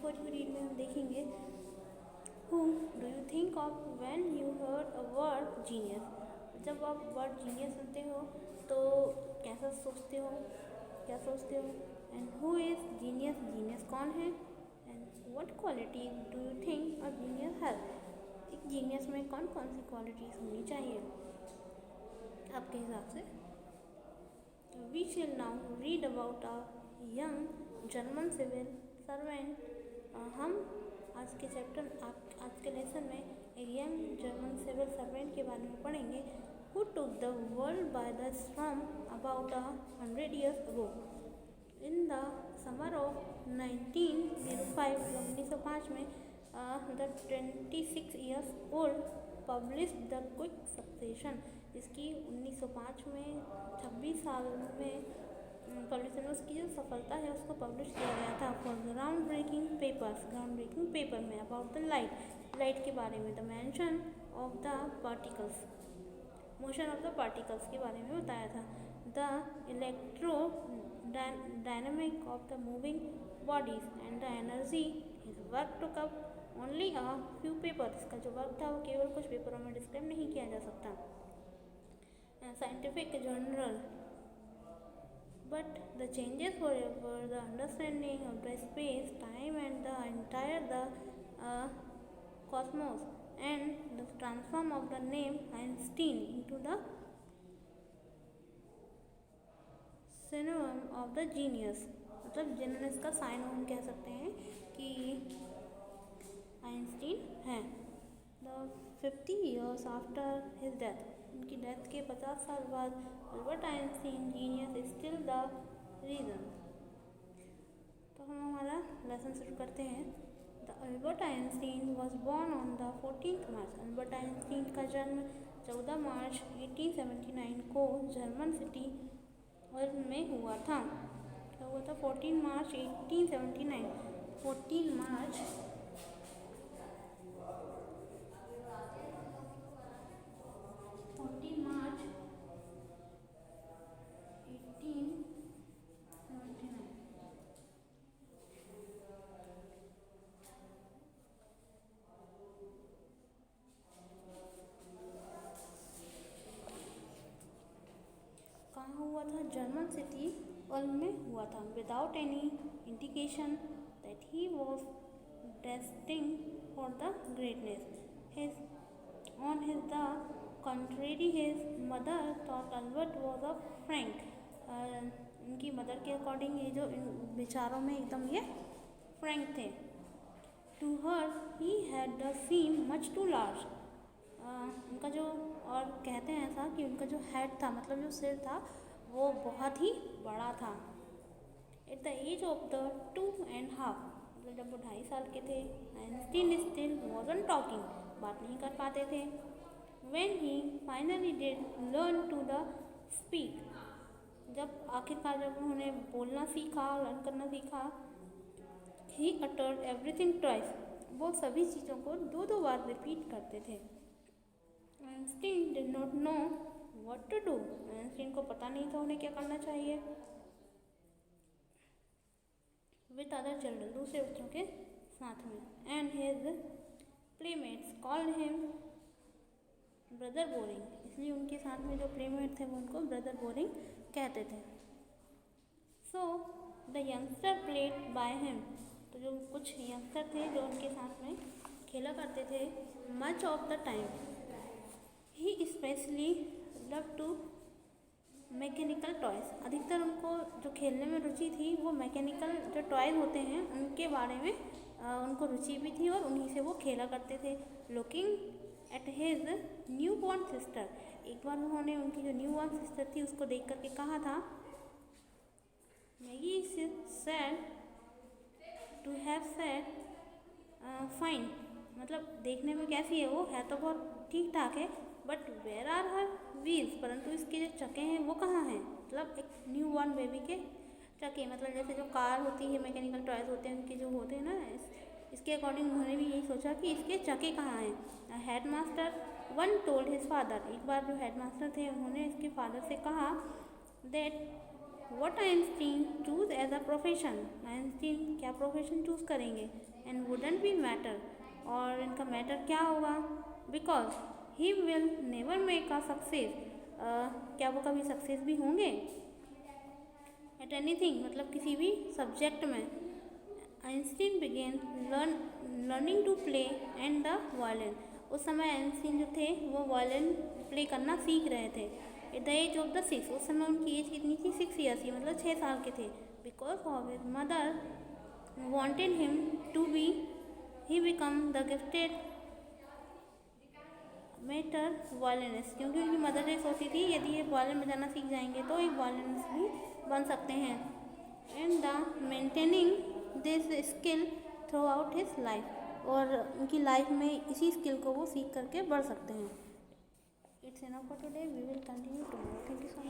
Before you read में हम देखेंगे who do you think of when you heard a word genius. जब आप वर्ड जीनियस सुनते हो तो कैसा सोचते हो, क्या सोचते हो। And who is genius, genius कौन है। And what quality do you think a genius has, एक जीनियस में कौन कौन सी क्वालिटीज़ होनी चाहिए आपके हिसाब से। We shall now read about a young German civil servant। हम आज के चैप्टर आज के लेसन में एक यंग जर्मन सिविल सर्वेंट के बारे में पढ़ेंगे who took the world by the storm about 100 years ago। In the summer of 1905 1905 में the 26 years old published the quick succession, जिसकी 1905 में 26 साल में पब्लिशन में उसकी जो सफलता है उसको पब्लिश किया गया था फॉर ग्राउंड ब्रेकिंग पेपर में अबाउट द लाइट के बारे में, the mention of the particles, motion of the particles के बारे में बताया था, the electro dynamic of the moving bodies and the energy. His work took up only a few papers, का जो वर्क था वो केवल कुछ पेपरों में डिस्क्राइब नहीं किया जा सकता। Scientific journal but the changes forever the understanding of the space time and the entire the cosmos and the transform of the name Einstein into the synonym of the genius। मतलब जिन्होंने इसका साइनोम कह सकते हैं कि आइंस्टीन है। The 50 years after his death, उनकी death के 50 साल बाद Albert Einstein genius still the reason. तो हम हमारा लेसन शुरू करते हैं। The Albert Einstein was born on the 14 March. Albert Einstein का जन्म 14 मार्च 1879 को जर्मन सिटी में हुआ था। क्या हुआ था? 14 मार्च 1879। 14 मार्च 1879। कहाँ हुआ था? जर्मन सिटी में हुआ था। Without any indication that he was destined for the greatness. His on his the contrary his mother thought Albert was a frank। उनकी मदर के अकॉर्डिंग ये जो विचारों में एकदम ये फ्रैंक थे। To her he had the seem much too large. उनका जो, और कहते हैं ऐसा कि उनका जो हेड था, मतलब जो सिर था, वो बहुत ही बड़ा था। At the age of the 2.5, मतलब जब वो 2.5 साल के थे, आइंस्टीन स्टिल वॉजंट टॉकिंग, बात नहीं कर पाते थे। When he finally did learn to the speak, जब आखिरकार जब उन्होंने बोलना सीखा, लर्न करना सीखा, he uttered everything twice, वो सभी चीज़ों को 2-2 बार रिपीट करते थे। Einstein did not know what to do, Einstein को पता नहीं था उन्हें क्या करना चाहिए। With other children, दूसरे बच्चों के साथ में, and his playmates called him brother boring, इसलिए उनके साथ में जो प्लेमेट थे वो उनको ब्रदर बोरिंग कहते थे। So the youngster played by him, तो जो कुछ यंगस्टर थे जो उनके साथ में खेला करते थे। Much of the time he specially love to mechanical toys, अधिकतर उनको जो खेलने में रुचि थी वो मैकेनिकल जो टॉयज़ होते हैं उनके बारे में उनको रुचि भी थी और उन्हीं से वो खेला करते थे। Looking at his new born sister, एक बार उन्होंने उनकी जो न्यू बॉर्न सिस्टर थी उसको देख करके कहा था, Maggie said to have said fine, मतलब देखने में कैसी है, वो है तो बहुत ठीक ठाक है, but where are her wheels, परंतु इसके जो चक्के हैं वो कहाँ हैं। मतलब एक न्यू बॉर्न बेबी के चक्के, मतलब जैसे जो कार होती है, मैकेनिकल टॉयज़ होते हैं उनके जो होते हैं ना, इसके अकॉर्डिंग उन्होंने भी यही सोचा कि इसके चक्के कहाँ हैं। Head master one told his father, एक बार जो हेड मास्टर थे उन्होंने इसके फादर से कहा that what Einstein choose as a profession, Einstein क्या प्रोफेशन चूज करेंगे, एंड वुडंट बी मैटर, और इनका मैटर क्या होगा, because he will never make a success, क्या वो कभी सक्सेस भी होंगे एट एनीथिंग, मतलब किसी भी सब्जेक्ट में। Einstein began learning to play and the violin, उस समय आइंस्टीन जो थे वो वायलिन प्ले करना सीख रहे थे। At the age of the 6, उस समय उनकी एज कितनी थी, 6 ईयर्स की, मतलब 6 साल के थे। Because of his mother wanted him to be, he become the gifted matter violinist, क्योंकि उनकी मदर ये सोचती थी यदि ये वायलिन बजाना सीख जाएंगे तो एक वायलिनिस्ट भी बन सकते हैं। And the maintaining this skill through out his life, और उनकी लाइफ में इसी स्किल को वो सीख करके बढ़ सकते हैं। It's enough for today, we will continue tomorrow. Thank you so much.